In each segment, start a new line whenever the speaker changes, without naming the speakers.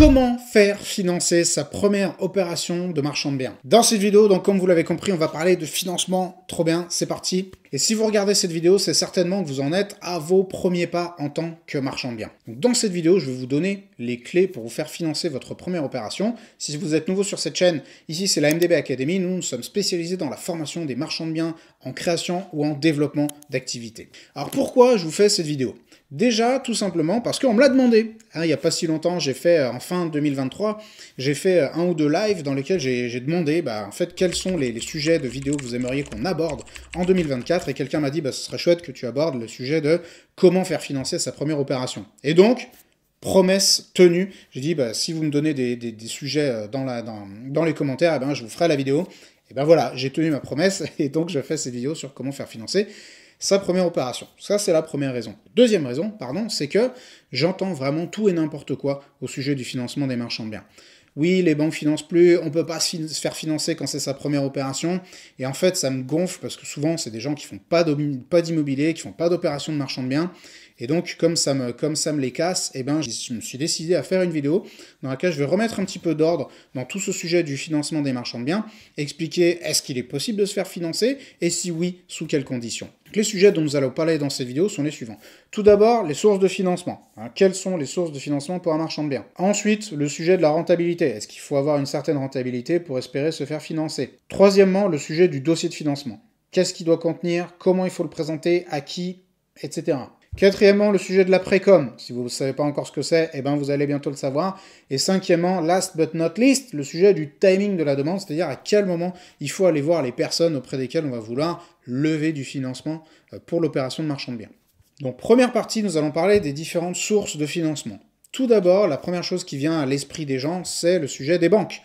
Comment faire financer sa première opération de marchand de biens? Dans cette vidéo, donc comme vous l'avez compris, on va parler de financement. Trop bien, c'est parti. Et si vous regardez cette vidéo, c'est certainement que vous en êtes à vos premiers pas en tant que marchand de biens. Donc dans cette vidéo, je vais vous donner les clés pour vous faire financer votre première opération. Si vous êtes nouveau sur cette chaîne, ici c'est la MDB Academy. Nous sommes spécialisés dans la formation des marchands de biens en création ou en développement d'activités. Alors pourquoi je vous fais cette vidéo? Déjà, tout simplement parce qu'on me l'a demandé. Il n'y a pas si longtemps, j'ai fait, en fin 2023, j'ai fait un ou deux lives dans lesquels j'ai demandé, en fait, quels sont les sujets de vidéos que vous aimeriez qu'on aborde en 2024. Et quelqu'un m'a dit, ce serait chouette que tu abordes le sujet de comment faire financer sa première opération. Et donc, promesse tenue, j'ai dit, si vous me donnez des sujets dans les commentaires, je vous ferai la vidéo. Et voilà, j'ai tenu ma promesse et donc je fais cette vidéo sur comment faire financer sa première opération. Ça, c'est la première raison. Deuxième raison, c'est que j'entends vraiment tout et n'importe quoi au sujet du financement des marchands de biens. Oui, les banques financent plus, on ne peut pas se faire financer quand c'est sa première opération. Et en fait, ça me gonfle parce que souvent, c'est des gens qui font pas d'immobilier, qui font pas d'opération de marchand de biens. Et donc, comme ça me les casse, je me suis décidé à faire une vidéo dans laquelle je vais remettre un petit peu d'ordre dans tout ce sujet du financement des marchands de biens, expliquer est-ce qu'il est possible de se faire financer, et si oui, sous quelles conditions. Les sujets dont nous allons parler dans cette vidéo sont les suivants. Tout d'abord, les sources de financement. Quelles sont les sources de financement pour un marchand de biens? Ensuite, le sujet de la rentabilité. Est-ce qu'il faut avoir une certaine rentabilité pour espérer se faire financer? Troisièmement, le sujet du dossier de financement. Qu'est-ce qu'il doit contenir? Comment il faut le présenter? À qui? Etc. Quatrièmement, le sujet de la précom. Si vous ne savez pas encore ce que c'est, vous allez bientôt le savoir. Et cinquièmement, last but not least, le sujet du timing de la demande, c'est-à-dire à quel moment il faut aller voir les personnes auprès desquelles on va vouloir lever du financement pour l'opération de marchand de biens. Donc première partie, nous allons parler des différentes sources de financement. Tout d'abord, la première chose qui vient à l'esprit des gens, c'est le sujet des banques.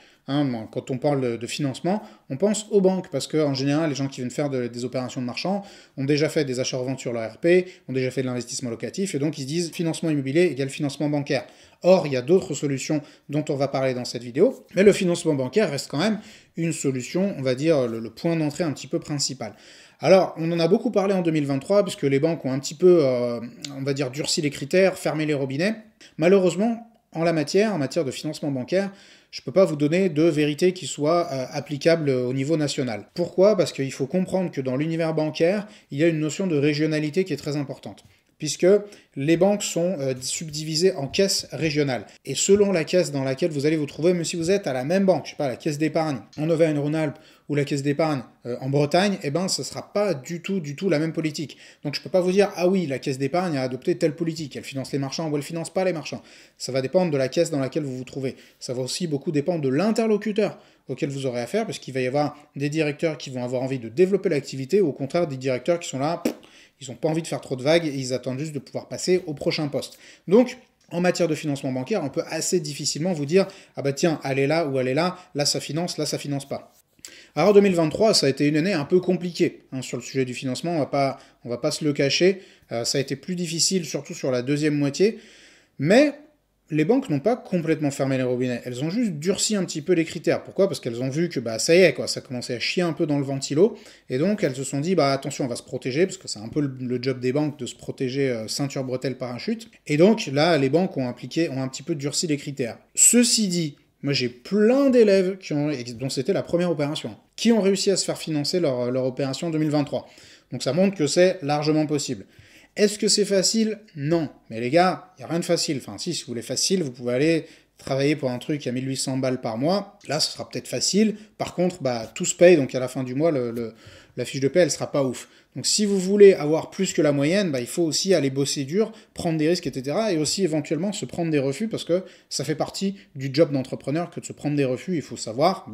Quand on parle de financement, on pense aux banques, parce qu'en général, les gens qui viennent faire des opérations de marchand ont déjà fait des achats-reventes sur leur RP, ont déjà fait de l'investissement locatif, et donc ils se disent financement immobilier égale financement bancaire. Or, il y a d'autres solutions dont on va parler dans cette vidéo, mais le financement bancaire reste quand même une solution, on va dire, le point d'entrée un petit peu principal. Alors, on en a beaucoup parlé en 2023, puisque les banques ont un petit peu, on va dire, durci les critères, fermé les robinets. Malheureusement, en matière de financement bancaire, je ne peux pas vous donner de vérité qui soit applicable au niveau national. Pourquoi? Parce qu'il faut comprendre que dans l'univers bancaire, il y a une notion de régionalité qui est très importante, puisque les banques sont subdivisées en caisses régionales. Et selon la caisse dans laquelle vous allez vous trouver, même si vous êtes à la même banque, je sais pas, la caisse d'épargne en Auvergne-Rhône-Alpes ou la caisse d'épargne en Bretagne, ce ne sera pas du tout la même politique. Donc je ne peux pas vous dire, ah oui, la caisse d'épargne a adopté telle politique, elle finance les marchands ou elle finance pas les marchands. Ça va dépendre de la caisse dans laquelle vous vous trouvez. Ça va aussi beaucoup dépendre de l'interlocuteur auquel vous aurez affaire, parce qu'il va y avoir des directeurs qui vont avoir envie de développer l'activité, ou au contraire des directeurs qui sont là, ils n'ont pas envie de faire trop de vagues, et ils attendent juste de pouvoir passer au prochain poste. Donc, en matière de financement bancaire, on peut assez difficilement vous dire « Ah tiens, elle est là ou elle est là ça finance pas ». Alors 2023, ça a été une année un peu compliquée sur le sujet du financement, on va pas se le cacher, ça a été plus difficile, surtout sur la deuxième moitié, mais les banques n'ont pas complètement fermé les robinets, elles ont juste durci un petit peu les critères. Pourquoi? Parce qu'elles ont vu que ça y est, ça commençait à chier un peu dans le ventilo, et donc elles se sont dit attention, on va se protéger, parce que c'est un peu le job des banques de se protéger ceinture, bretelle, parachute, et donc là, les banques ont un petit peu durci les critères. Ceci dit, moi j'ai plein d'élèves dont c'était la première opération, qui ont réussi à se faire financer leur opération 2023. Donc ça montre que c'est largement possible. Est-ce que c'est facile? Non. Mais les gars, il n'y a rien de facile. Enfin si vous voulez facile, vous pouvez aller travailler pour un truc à 1800 balles par mois. Là, ce sera peut-être facile. Par contre, tout se paye, donc à la fin du mois, la fiche de paie, elle sera pas ouf. Donc si vous voulez avoir plus que la moyenne, il faut aussi aller bosser dur, prendre des risques, etc. Et aussi éventuellement se prendre des refus, parce que ça fait partie du job d'entrepreneur que de se prendre des refus. Il faut savoir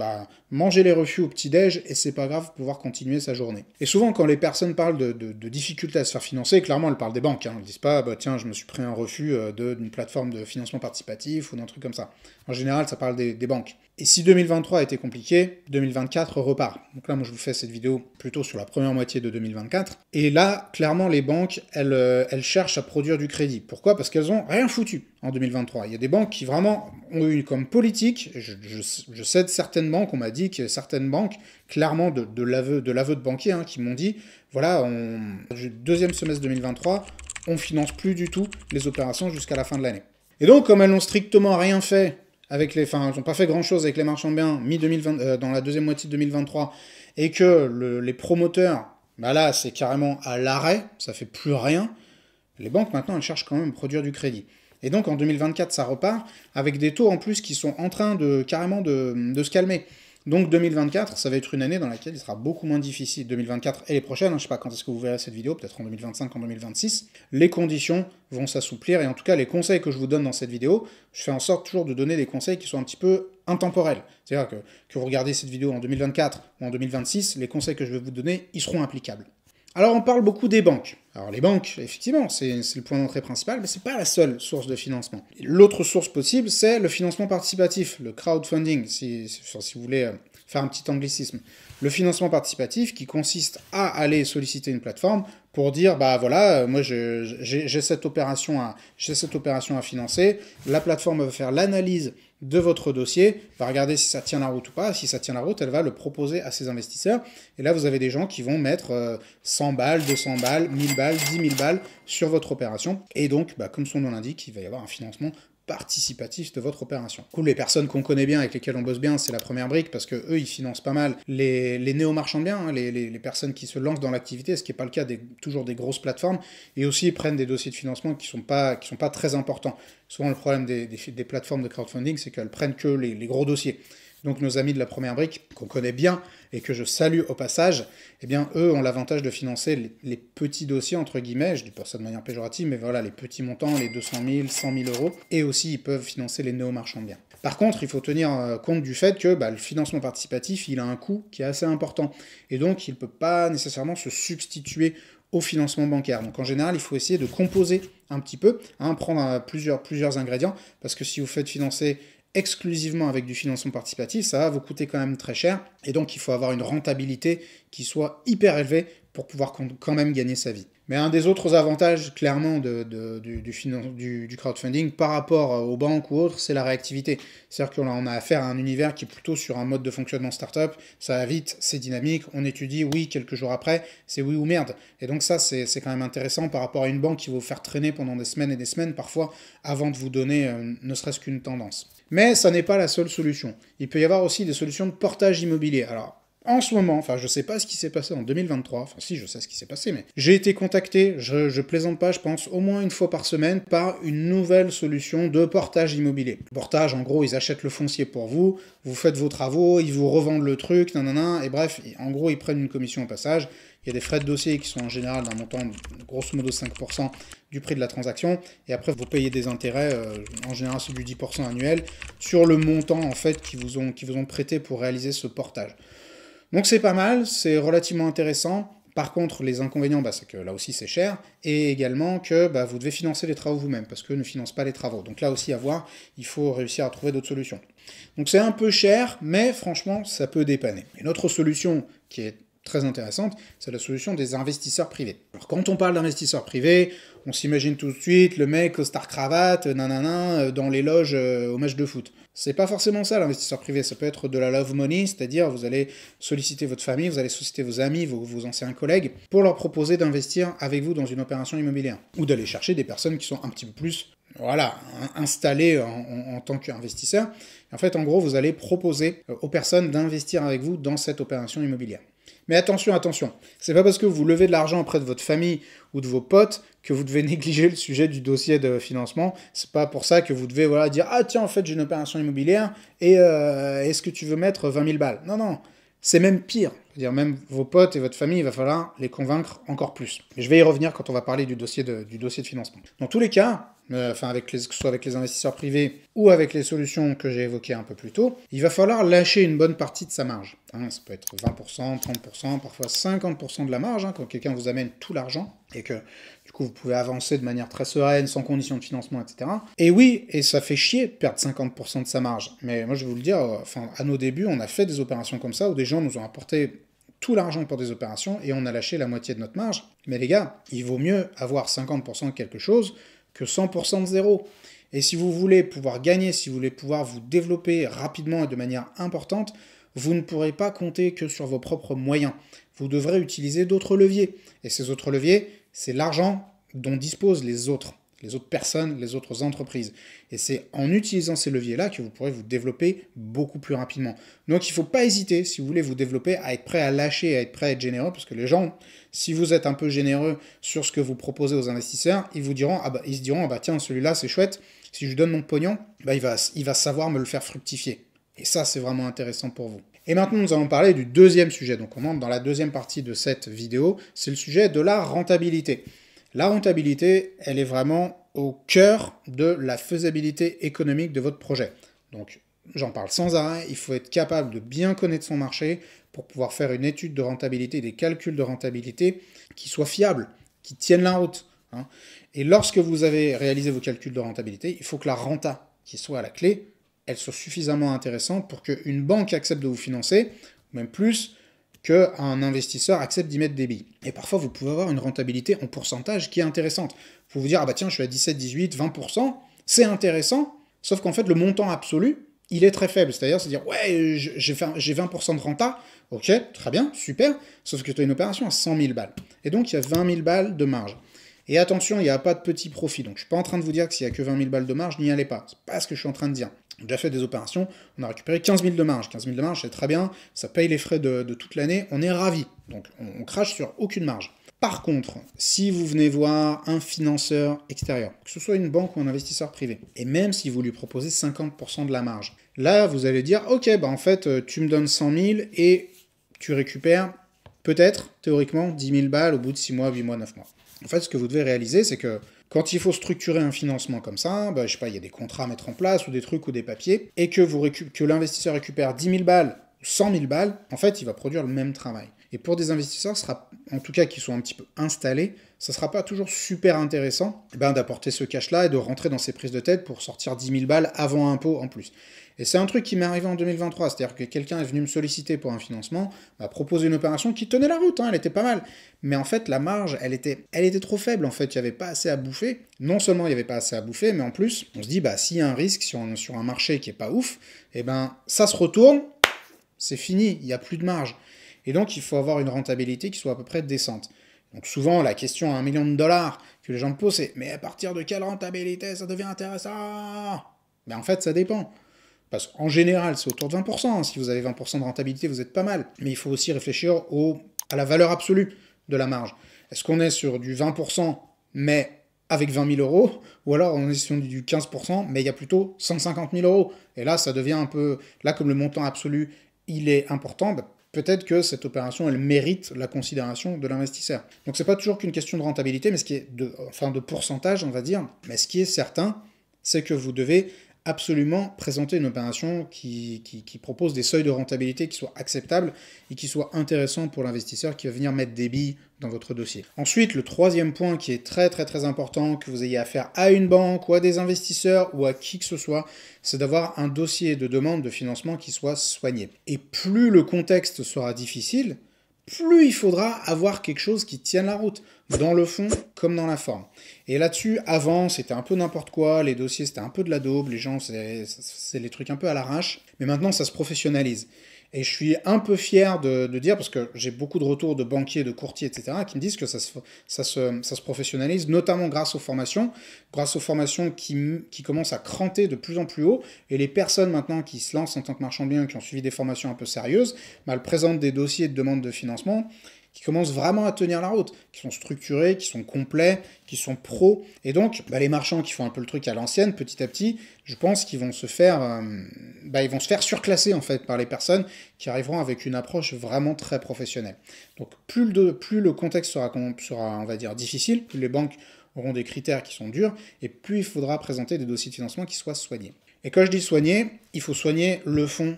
manger les refus au petit-déj, et c'est pas grave, pouvoir continuer sa journée. Et souvent, quand les personnes parlent de difficultés à se faire financer, clairement, elles parlent des banques. Elles disent pas, tiens, je me suis pris un refus d'une plateforme de financement participatif ou d'un truc comme ça. En général, ça parle des banques. Et si 2023 a été compliqué, 2024 repart. Donc là, moi, je vous fais cette vidéo plutôt sur la première moitié de 2024. Et là, clairement, les banques, elles cherchent à produire du crédit. Pourquoi? Parce qu'elles ont rien foutu en 2023. Il y a des banques qui vraiment ont eu comme politique, je sais de certaines banques, on m'a dit que certaines banques, clairement de l'aveu de banquiers, qui m'ont dit, voilà, du deuxième semestre 2023, on finance plus du tout les opérations jusqu'à la fin de l'année. Et donc, comme elles n'ont strictement rien fait enfin, ils n'ont pas fait grand-chose avec les marchands de biens dans la deuxième moitié de 2023, et que les promoteurs, bah là, c'est carrément à l'arrêt, ça fait plus rien, les banques, maintenant, elles cherchent quand même à produire du crédit. Et donc, en 2024, ça repart, avec des taux en plus qui sont en train carrément de se calmer. Donc 2024, ça va être une année dans laquelle il sera beaucoup moins difficile, 2024 et les prochaines, je ne sais pas quand est-ce que vous verrez cette vidéo, peut-être en 2025, en 2026, les conditions vont s'assouplir, et en tout cas les conseils que je vous donne dans cette vidéo, je fais en sorte toujours de donner des conseils qui sont un petit peu intemporels. C'est-à-dire que vous regardez cette vidéo en 2024 ou en 2026, les conseils que je vais vous donner, ils seront applicables. Alors on parle beaucoup des banques. Alors les banques, effectivement, c'est le point d'entrée principal, mais ce n'est pas la seule source de financement. L'autre source possible, c'est le financement participatif, le crowdfunding, si vous voulez faire un petit anglicisme. Le financement participatif qui consiste à aller solliciter une plateforme pour dire, bah voilà, moi j'ai cette opération à financer, la plateforme va faire l'analyse de votre dossier, va regarder si ça tient la route ou pas. Si ça tient la route, elle va le proposer à ses investisseurs. Et là, vous avez des gens qui vont mettre 100 balles, 200 balles, 1000 balles, 10 000 balles sur votre opération. Et donc, bah, comme son nom l'indique, il va y avoir un financement participatif de votre opération. Du coup, les personnes qu'on connaît bien, avec lesquelles on bosse bien, c'est la première brique, parce que eux, ils financent pas mal les néo-marchands de biens, hein, les personnes qui se lancent dans l'activité, ce qui n'est pas le cas toujours des grosses plateformes, et aussi ils prennent des dossiers de financement qui sont pas très importants. Souvent, le problème des plateformes de crowdfunding, c'est qu'elles prennent que les gros dossiers. Donc nos amis de la première brique, qu'on connaît bien et que je salue au passage, eh bien eux ont l'avantage de financer les petits dossiers, entre guillemets, je dis pas ça de manière péjorative, mais voilà, les petits montants, les 200 000, 100 000 euros, et aussi ils peuvent financer les néo-marchands de biens. Par contre, il faut tenir compte du fait que le financement participatif, il a un coût qui est assez important, et donc il ne peut pas nécessairement se substituer au financement bancaire. Donc en général, il faut essayer de composer un petit peu, prendre plusieurs ingrédients, parce que si vous faites financer exclusivement avec du financement participatif, ça va vous coûter quand même très cher, et donc il faut avoir une rentabilité qui soit hyper élevée pour pouvoir quand même gagner sa vie. Mais un des autres avantages, clairement, du crowdfunding par rapport aux banques ou autres, c'est la réactivité. C'est-à-dire qu'on a affaire à un univers qui est plutôt sur un mode de fonctionnement startup, ça va vite, c'est dynamique, on étudie, oui, quelques jours après, c'est oui ou merde. Et donc ça, c'est quand même intéressant par rapport à une banque qui va vous faire traîner pendant des semaines et des semaines, parfois, avant de vous donner ne serait-ce qu'une tendance. Mais ça n'est pas la seule solution. Il peut y avoir aussi des solutions de portage immobilier. Alors, en ce moment, enfin je sais pas ce qui s'est passé en 2023, enfin si je sais ce qui s'est passé, mais j'ai été contacté, je plaisante pas, je pense au moins une fois par semaine, par une nouvelle solution de portage immobilier. Le portage, en gros, ils achètent le foncier pour vous, vous faites vos travaux, ils vous revendent le truc, nanana, et bref, en gros, ils prennent une commission au passage. Il y a des frais de dossier qui sont en général d'un montant de grosso modo 5% du prix de la transaction, et après vous payez des intérêts, en général c'est du 10% annuel, sur le montant en fait qu'ils vous ont prêté pour réaliser ce portage. Donc c'est pas mal, c'est relativement intéressant. Par contre, les inconvénients, c'est que là aussi c'est cher, et également que vous devez financer les travaux vous-même, parce qu'eux ne financent pas les travaux. Donc là aussi à voir, il faut réussir à trouver d'autres solutions. Donc c'est un peu cher, mais franchement, ça peut dépanner. Une autre solution qui est très intéressante, c'est la solution des investisseurs privés. Alors quand on parle d'investisseurs privés, on s'imagine tout de suite le mec au star-cravate, dans les loges au match de foot. C'est pas forcément ça l'investisseur privé, ça peut être de la love money, c'est-à-dire vous allez solliciter votre famille, vous allez solliciter vos amis, vos anciens collègues, pour leur proposer d'investir avec vous dans une opération immobilière. Ou d'aller chercher des personnes qui sont un petit peu plus installées en tant qu'investisseurs. En fait, en gros, vous allez proposer aux personnes d'investir avec vous dans cette opération immobilière. Mais attention, c'est pas parce que vous levez de l'argent auprès de votre famille ou de vos potes que vous devez négliger le sujet du dossier de financement. C'est pas pour ça que vous devez dire « Ah tiens, en fait, j'ai une opération immobilière et est-ce que tu veux mettre 20 000 balles ?» Non, c'est même pire. C'est-à-dire même vos potes et votre famille, il va falloir les convaincre encore plus. Mais je vais y revenir quand on va parler du dossier de financement. Dans tous les cas, que ce soit avec les investisseurs privés ou avec les solutions que j'ai évoquées un peu plus tôt, il va falloir lâcher une bonne partie de sa marge. Ça peut être 20%, 30%, parfois 50% de la marge, quand quelqu'un vous amène tout l'argent, et que du coup vous pouvez avancer de manière très sereine, sans condition de financement, etc. Et oui, et ça fait chier de perdre 50% de sa marge. Mais moi je vais vous le dire, à nos débuts, on a fait des opérations comme ça, où des gens nous ont apporté tout l'argent pour des opérations, et on a lâché la moitié de notre marge. Mais les gars, il vaut mieux avoir 50% de quelque chose que 100% de zéro. Et si vous voulez pouvoir gagner, si vous voulez pouvoir vous développer rapidement et de manière importante, vous ne pourrez pas compter que sur vos propres moyens. Vous devrez utiliser d'autres leviers. Et ces autres leviers, c'est l'argent dont disposent les autres. les autres personnes, les autres entreprises. Et c'est en utilisant ces leviers-là que vous pourrez vous développer beaucoup plus rapidement. Donc il ne faut pas hésiter, si vous voulez vous développer, à être prêt à lâcher, à être prêt à être généreux, parce que les gens, si vous êtes un peu généreux sur ce que vous proposez aux investisseurs, ils se diront, ah bah tiens, celui-là c'est chouette, si je lui donne mon pognon, bah, il va savoir me le faire fructifier. Et ça, c'est vraiment intéressant pour vous. Et maintenant, nous allons parler du deuxième sujet. Donc on entre dans la deuxième partie de cette vidéo, c'est le sujet de la rentabilité. La rentabilité, elle est vraiment au cœur de la faisabilité économique de votre projet. Donc, j'en parle sans arrêt, il faut être capable de bien connaître son marché pour pouvoir faire une étude de rentabilité, des calculs de rentabilité qui soient fiables, qui tiennent la route. Hein. Et lorsque vous avez réalisé vos calculs de rentabilité, il faut que la renta qui soit à la clé, elle soit suffisamment intéressante pour qu'une banque accepte de vous financer, même plus, qu'un investisseur accepte d'y mettre des billes. Et parfois, vous pouvez avoir une rentabilité en pourcentage qui est intéressante. Vous pouvez vous dire, ah bah tiens, je suis à 17, 18, 20%, c'est intéressant, sauf qu'en fait, le montant absolu, il est très faible. C'est-à-dire, ouais, j'ai 20% de renta, ok, très bien, super, sauf que tu as une opération à 100 000 balles. Et donc, il y a 20 000 balles de marge. Et attention, il n'y a pas de petit profit. Donc, je ne suis pas en train de vous dire que s'il n'y a que 20 000 balles de marge, n'y allez pas. C'est pas ce que je suis en train de dire. On a déjà fait des opérations, on a récupéré 15 000 de marge. 15 000 de marge, c'est très bien, ça paye les frais de toute l'année, on est ravis. Donc, on crache sur aucune marge. Par contre, si vous venez voir un financeur extérieur, que ce soit une banque ou un investisseur privé, et même si vous lui proposez 50% de la marge, là, vous allez dire, ok, bah en fait, tu me donnes 100 000 et tu récupères peut-être, théoriquement, 10 000 balles au bout de 6 mois, 8 mois, 9 mois. En fait, ce que vous devez réaliser, c'est que quand il faut structurer un financement comme ça, bah, je sais pas, il y a des contrats à mettre en place, ou des trucs, ou des papiers, et que l'investisseur récupère 10 000 balles, 100 000 balles, en fait, il va produire le même travail. Et pour des investisseurs, en tout cas qui sont un petit peu installés, ça ne sera pas toujours super intéressant d'apporter ce cash-là et de rentrer dans ces prises de tête pour sortir 10 000 balles avant impôt en plus. Et c'est un truc qui m'est arrivé en 2023, c'est-à-dire que quelqu'un est venu me solliciter pour un financement, m'a proposé une opération qui tenait la route, hein, elle était pas mal. Mais en fait, la marge, elle était trop faible, en fait, il n'y avait pas assez à bouffer. Non seulement il n'y avait pas assez à bouffer, mais en plus, on se dit, bah s'il y a un risque sur un marché qui est pas ouf, et ben ça se retourne, c'est fini, il n'y a plus de marge. Et donc, il faut avoir une rentabilité qui soit à peu près décente. Donc souvent, la question à $1 million que les gens me posent, c'est « Mais à partir de quelle rentabilité ça devient intéressant ?» Mais en fait, ça dépend. Parce qu'en général, c'est autour de 20%. Si vous avez 20% de rentabilité, vous êtes pas mal. Mais il faut aussi réfléchir à la valeur absolue de la marge. Est-ce qu'on est sur du 20%, mais avec 20 000 euros, ou alors on est sur du 15%, mais il y a plutôt 150 000 euros. Et là, ça devient un peu... Là, comme le montant absolu, il est important, peut-être que cette opération, elle mérite la considération de l'investisseur. Donc c'est pas toujours qu'une question de rentabilité, mais de pourcentage, on va dire. Mais ce qui est certain, c'est que vous devez absolument présenter une opération qui propose des seuils de rentabilité qui soient acceptables et qui soient intéressants pour l'investisseur qui va venir mettre des billes dans votre dossier. Ensuite, le troisième point qui est très très très important, que vous ayez affaire à une banque ou à des investisseurs ou à qui que ce soit, c'est d'avoir un dossier de demande de financement qui soit soigné. Et plus le contexte sera difficile, plus il faudra avoir quelque chose qui tienne la route, dans le fond comme dans la forme. Et là-dessus, avant, c'était un peu n'importe quoi, les dossiers, c'était un peu de la daube, les gens, c'est les trucs un peu à l'arrache, mais maintenant, ça se professionnalise. Et je suis un peu fier de dire, parce que j'ai beaucoup de retours de banquiers, de courtiers, etc., qui me disent que ça se professionnalise, notamment grâce aux formations qui commencent à cranter de plus en plus haut, et les personnes maintenant qui se lancent en tant que marchands de biens, qui ont suivi des formations un peu sérieuses, elles présentent des dossiers de demande de financement qui commencent vraiment à tenir la route, qui sont structurés, qui sont complets, qui sont pros. Et donc, les marchands qui font un peu le truc à l'ancienne, petit à petit, je pense qu'ils vont se faire surclasser en fait par les personnes qui arriveront avec une approche vraiment très professionnelle. Donc, plus le contexte sera, on va dire, difficile, plus les banques auront des critères qui sont durs, et plus il faudra présenter des dossiers de financement qui soient soignés. Et quand je dis soigner, il faut soigner le fond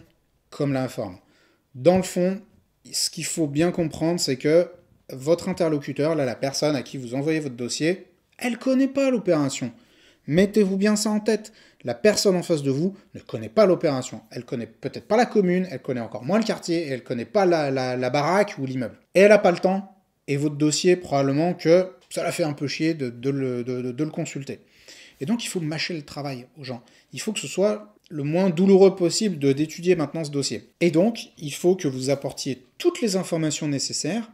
comme la forme. Dans le fond, ce qu'il faut bien comprendre, c'est que votre interlocuteur, là, la personne à qui vous envoyez votre dossier, elle ne connaît pas l'opération. Mettez-vous bien ça en tête. La personne en face de vous ne connaît pas l'opération. Elle ne connaît peut-être pas la commune, elle connaît encore moins le quartier, et elle ne connaît pas la baraque ou l'immeuble. Et elle n'a pas le temps, et votre dossier, probablement que ça la fait un peu chier de le consulter. Et donc, il faut mâcher le travail aux gens. Il faut que ce soit le moins douloureux possible d'étudier maintenant ce dossier. Et donc, il faut que vous apportiez toutes les informations nécessaires,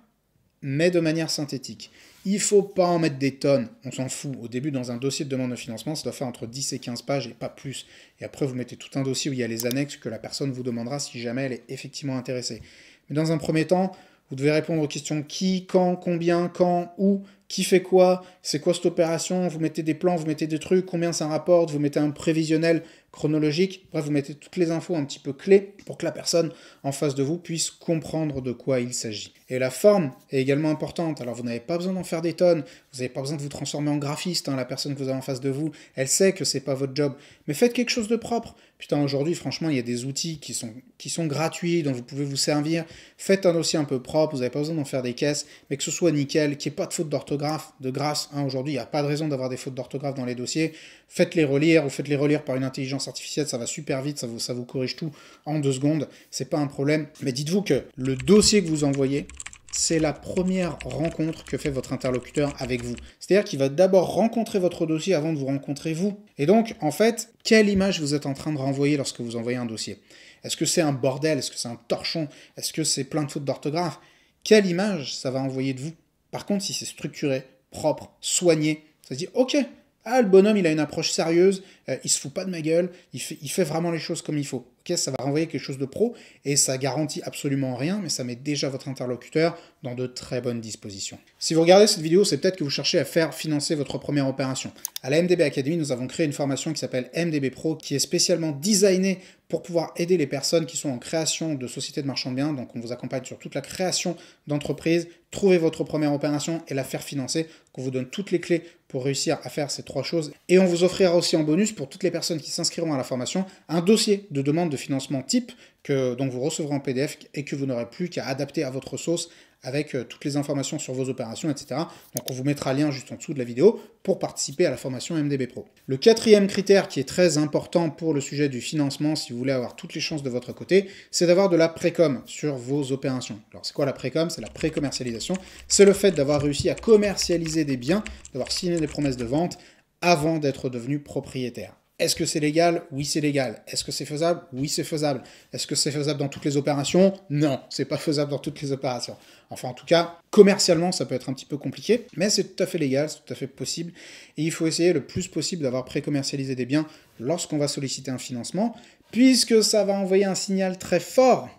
mais de manière synthétique. Il ne faut pas en mettre des tonnes, on s'en fout. Au début, dans un dossier de demande de financement, ça doit faire entre 10 et 15 pages et pas plus. Et après, vous mettez tout un dossier où il y a les annexes que la personne vous demandera si jamais elle est effectivement intéressée. Mais dans un premier temps, vous devez répondre aux questions qui, quand, combien, quand, où, qui fait quoi, c'est quoi cette opération, vous mettez des plans, vous mettez des trucs, combien ça rapporte, vous mettez un prévisionnel chronologique, bref, vous mettez toutes les infos un petit peu clés pour que la personne en face de vous puisse comprendre de quoi il s'agit. Et la forme est également importante, alors vous n'avez pas besoin d'en faire des tonnes, vous n'avez pas besoin de vous transformer en graphiste, la personne que vous avez en face de vous, elle sait que c'est pas votre job, mais faites quelque chose de propre. Putain, aujourd'hui, franchement, il y a des outils qui sont gratuits, dont vous pouvez vous servir, faites un dossier un peu propre, vous n'avez pas besoin d'en faire des caisses, mais que ce soit nickel, qu'il n'y ait pas de faute d'orthographe, de grâce, aujourd'hui, il n'y a pas de raison d'avoir des fautes d'orthographe dans les dossiers, faites-les relire, ou faites-les relire par une intelligence artificielle, ça va super vite, ça vous corrige tout en 2 secondes, c'est pas un problème. Mais dites-vous que le dossier que vous envoyez, c'est la première rencontre que fait votre interlocuteur avec vous. C'est-à-dire qu'il va d'abord rencontrer votre dossier avant de vous rencontrer vous. Et donc, en fait, quelle image vous êtes en train de renvoyer lorsque vous envoyez un dossier? Est-ce que c'est un bordel? Est-ce que c'est un torchon? Est-ce que c'est plein de fautes d'orthographe? Quelle image ça va envoyer de vous? Par contre, si c'est structuré, propre, soigné, ça se dit « Ok, ah, le bonhomme, il a une approche sérieuse, il se fout pas de ma gueule, il fait vraiment les choses comme il faut. » Ok, ça va renvoyer quelque chose de pro, et ça garantit absolument rien, mais ça met déjà votre interlocuteur dans de très bonnes dispositions. Si vous regardez cette vidéo, c'est peut-être que vous cherchez à faire financer votre première opération. À la MDB Academy, nous avons créé une formation qui s'appelle MDB Pro, qui est spécialement designée pour pouvoir aider les personnes qui sont en création de sociétés de marchand de biens. Donc on vous accompagne sur toute la création d'entreprise, trouver votre première opération et la faire financer. On vous donne toutes les clés pour réussir à faire ces 3 choses. Et on vous offrira aussi en bonus, pour toutes les personnes qui s'inscriront à la formation, un dossier de demande de financement type dont vous recevrez en PDF et que vous n'aurez plus qu'à adapter à votre sauce avec toutes les informations sur vos opérations, etc. Donc on vous mettra le lien juste en dessous de la vidéo pour participer à la formation MDB Pro. Le 4e critère qui est très important pour le sujet du financement, si vous voulez avoir toutes les chances de votre côté, c'est d'avoir de la précom sur vos opérations. Alors c'est quoi la précom? C'est la pré-commercialisation. C'est le fait d'avoir réussi à commercialiser des biens, d'avoir signé des promesses de vente avant d'être devenu propriétaire. Est-ce que c'est légal? Oui, c'est légal. Est-ce que c'est faisable? Oui, c'est faisable. Est-ce que c'est faisable dans toutes les opérations? Non, c'est pas faisable dans toutes les opérations. Enfin, en tout cas, commercialement, ça peut être un petit peu compliqué, mais c'est tout à fait légal, c'est tout à fait possible. Et il faut essayer le plus possible d'avoir pré-commercialisé des biens lorsqu'on va solliciter un financement, puisque ça va envoyer un signal très fort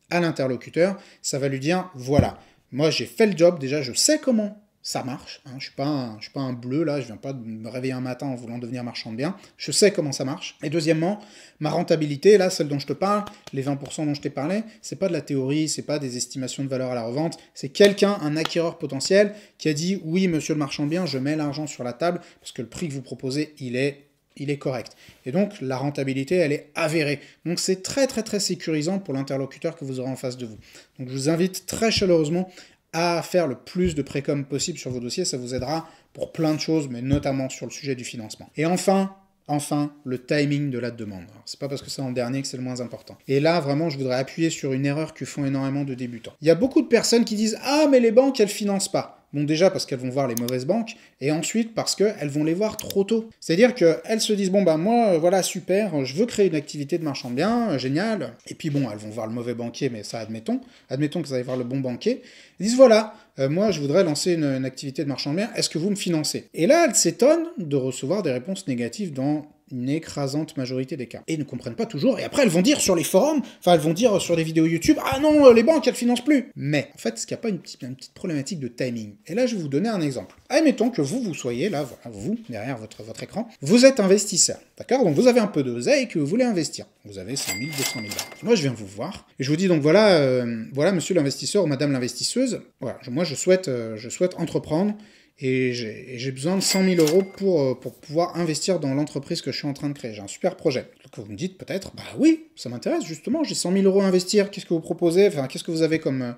à l'interlocuteur. Ça va lui dire, voilà, moi j'ai fait le job, déjà je sais comment ça marche, hein. Je suis pas un bleu, là, je viens pas de me réveiller un matin en voulant devenir marchand de biens, je sais comment ça marche. Et deuxièmement, ma rentabilité, là, celle dont je te parle, les 20% dont je t'ai parlé, c'est pas de la théorie, c'est pas des estimations de valeur à la revente, c'est quelqu'un, un acquéreur potentiel, qui a dit, oui, monsieur le marchand de biens, je mets l'argent sur la table, parce que le prix que vous proposez, il est correct. Et donc, la rentabilité, elle est avérée. Donc, c'est très, très, très sécurisant pour l'interlocuteur que vous aurez en face de vous. Donc, je vous invite très chaleureusement à faire le plus de précom possible sur vos dossiers, ça vous aidera pour plein de choses, mais notamment sur le sujet du financement. Et enfin, le timing de la demande. C'est pas parce que c'est en dernier que c'est le moins important. Et là, vraiment, je voudrais appuyer sur une erreur que font énormément de débutants. Il y a beaucoup de personnes qui disent « Ah, mais les banques, elles financent pas ». Bon, déjà parce qu'elles vont voir les mauvaises banques, et ensuite parce qu'elles vont les voir trop tôt. C'est-à-dire qu'elles se disent, bon bah moi, voilà, super, je veux créer une activité de marchand de biens, génial. Et puis bon, elles vont voir le mauvais banquier, mais ça, admettons que vous allez voir le bon banquier. Ils disent, voilà, moi je voudrais lancer une activité de marchand de biens, est-ce que vous me financez? Et là, elles s'étonnent de recevoir des réponses négatives dans une écrasante majorité des cas. Et ne comprennent pas toujours, et après elles vont dire sur les forums, enfin elles vont dire sur les vidéos YouTube, ah non, les banques elles financent plus. Mais en fait, est-ce qu'il n'y a pas une petite problématique de timing? Et là je vais vous donner un exemple. Admettons que vous soyez là, voilà, vous, derrière votre écran, vous êtes investisseur, d'accord? Donc vous avez un peu d'oseille que vous voulez investir. Vous avez 100 000, 200 000 balles. Moi je viens vous voir, et je vous dis donc voilà, voilà monsieur l'investisseur ou madame l'investisseuse, voilà, moi je souhaite entreprendre, et j'ai besoin de 100 000 euros pour pouvoir investir dans l'entreprise que je suis en train de créer. J'ai un super projet. Donc vous me dites peut-être, bah oui, ça m'intéresse justement, j'ai 100 000 euros à investir, qu'est-ce que vous proposez? Enfin, qu'est-ce que vous avez comme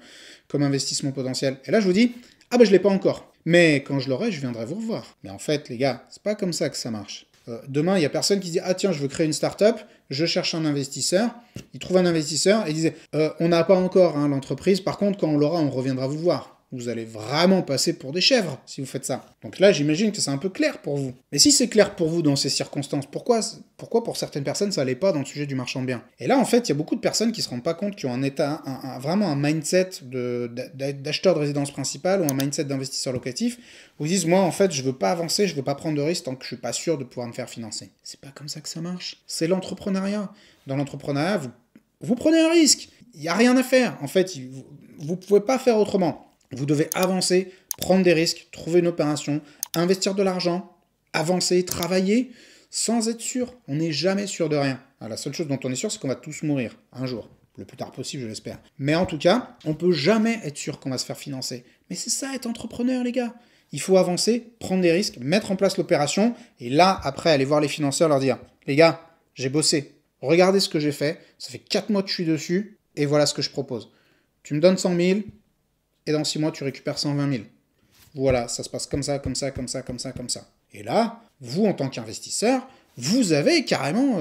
investissement potentiel? Et là je vous dis, ah bah je l'ai pas encore. Mais quand je l'aurai, je viendrai vous revoir. Mais en fait, les gars, c'est pas comme ça que ça marche. Demain, il y a personne qui dit, ah tiens, je veux créer une start-up, je cherche un investisseur. Il trouve un investisseur et il disait, on n'a pas encore l'entreprise, par contre, quand on l'aura, on reviendra vous voir. vous allez vraiment passer pour des chèvres si vous faites ça. Donc là, j'imagine que c'est un peu clair pour vous. Mais si c'est clair pour vous dans ces circonstances, pourquoi pour certaines personnes ça l'est pas dans le sujet du marchand de biens? Et là, en fait, il y a beaucoup de personnes qui se rendent pas compte, qui ont vraiment un mindset d'acheteur de résidence principale ou un mindset d'investisseur locatif, où ils disent, moi, en fait, je veux pas avancer, je veux pas prendre de risques tant que je suis pas sûr de pouvoir me faire financer. C'est pas comme ça que ça marche. C'est l'entrepreneuriat. Dans l'entrepreneuriat, vous prenez un risque. Il n'y a rien à faire. En fait, vous ne pouvez pas faire autrement. Vous devez avancer, prendre des risques, trouver une opération, investir de l'argent, avancer, travailler, sans être sûr. On n'est jamais sûr de rien. Alors, la seule chose dont on est sûr, c'est qu'on va tous mourir un jour. Le plus tard possible, je l'espère. Mais en tout cas, on ne peut jamais être sûr qu'on va se faire financer. Mais c'est ça, être entrepreneur, les gars. Il faut avancer, prendre des risques, mettre en place l'opération, et là, après, aller voir les financeurs, leur dire, les gars, j'ai bossé. Regardez ce que j'ai fait. Ça fait 4 mois que je suis dessus. Et voilà ce que je propose. Tu me donnes 100 000 et dans 6 mois, tu récupères 120 000. Voilà, ça se passe comme ça, comme ça, comme ça, comme ça, comme ça. Et là, vous, en tant qu'investisseur, vous avez carrément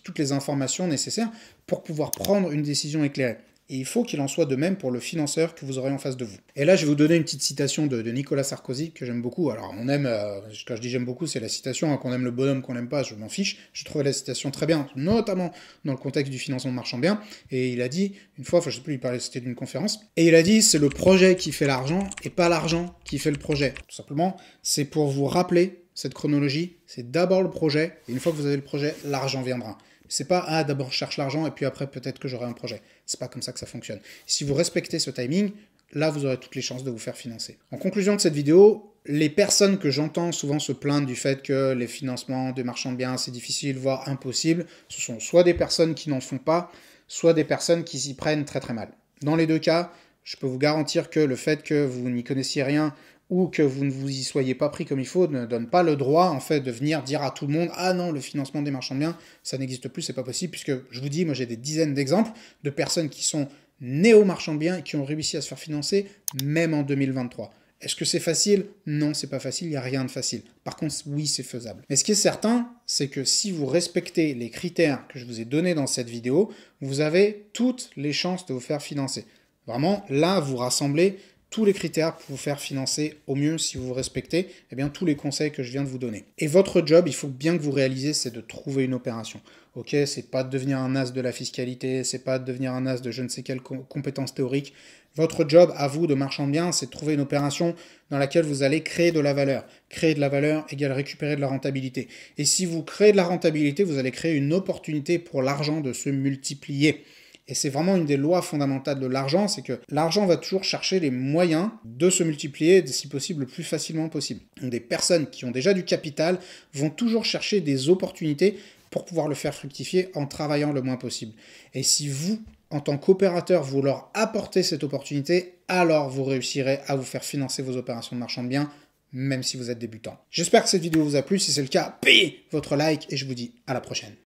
toutes les informations nécessaires pour pouvoir prendre une décision éclairée. Et il faut qu'il en soit de même pour le financeur que vous aurez en face de vous. Et là, je vais vous donner une petite citation de Nicolas Sarkozy, que j'aime beaucoup. Alors, on aime, quand je dis j'aime beaucoup, c'est la citation, hein, qu'on aime le bonhomme, qu'on n'aime pas, je m'en fiche. Je trouvais la citation très bien, notamment dans le contexte du financement de marchand de biens. Et il a dit, une fois, je sais plus, c'était d'une conférence, et il a dit, c'est le projet qui fait l'argent, et pas l'argent qui fait le projet. Tout simplement, c'est pour vous rappeler cette chronologie, c'est d'abord le projet, et une fois que vous avez le projet, l'argent viendra. C'est pas, d'abord je cherche l'argent et puis après peut-être que j'aurai un projet. C'est pas comme ça que ça fonctionne. Si vous respectez ce timing, là vous aurez toutes les chances de vous faire financer. En conclusion de cette vidéo, les personnes que j'entends souvent se plaindre du fait que les financements de marchands de biens c'est difficile, voire impossible, ce sont soit des personnes qui n'en font pas, soit des personnes qui s'y prennent très très mal. Dans les deux cas, je peux vous garantir que le fait que vous n'y connaissiez rien ou que vous ne vous y soyez pas pris comme il faut, ne donne pas le droit, en fait, de venir dire à tout le monde « Ah non, le financement des marchands de biens, ça n'existe plus, c'est pas possible », puisque, je vous dis, moi j'ai des dizaines d'exemples de personnes qui sont nées aux marchands de biens et qui ont réussi à se faire financer, même en 2023. Est-ce que c'est facile? Non, c'est pas facile, il n'y a rien de facile. Par contre, oui, c'est faisable. Mais ce qui est certain, c'est que si vous respectez les critères que je vous ai donnés dans cette vidéo, vous avez toutes les chances de vous faire financer. Vraiment, là, vous rassemblez tous les critères pour vous faire financer au mieux si vous respectez tous les conseils que je viens de vous donner. Et votre job, il faut bien que vous réalisez, c'est de trouver une opération. Ok, c'est pas de devenir un as de la fiscalité, c'est pas de devenir un as de je ne sais quelle compétence théorique. Votre job, à vous, de marchand de biens, c'est de trouver une opération dans laquelle vous allez créer de la valeur. Créer de la valeur égale récupérer de la rentabilité. Et si vous créez de la rentabilité, vous allez créer une opportunité pour l'argent de se multiplier. Et c'est vraiment une des lois fondamentales de l'argent, c'est que l'argent va toujours chercher les moyens de se multiplier, si possible, le plus facilement possible. Donc des personnes qui ont déjà du capital vont toujours chercher des opportunités pour pouvoir le faire fructifier en travaillant le moins possible. Et si vous, en tant qu'opérateur, vous leur apportez cette opportunité, alors vous réussirez à vous faire financer vos opérations de marchand de biens, même si vous êtes débutant. J'espère que cette vidéo vous a plu. Si c'est le cas, payez votre like et je vous dis à la prochaine.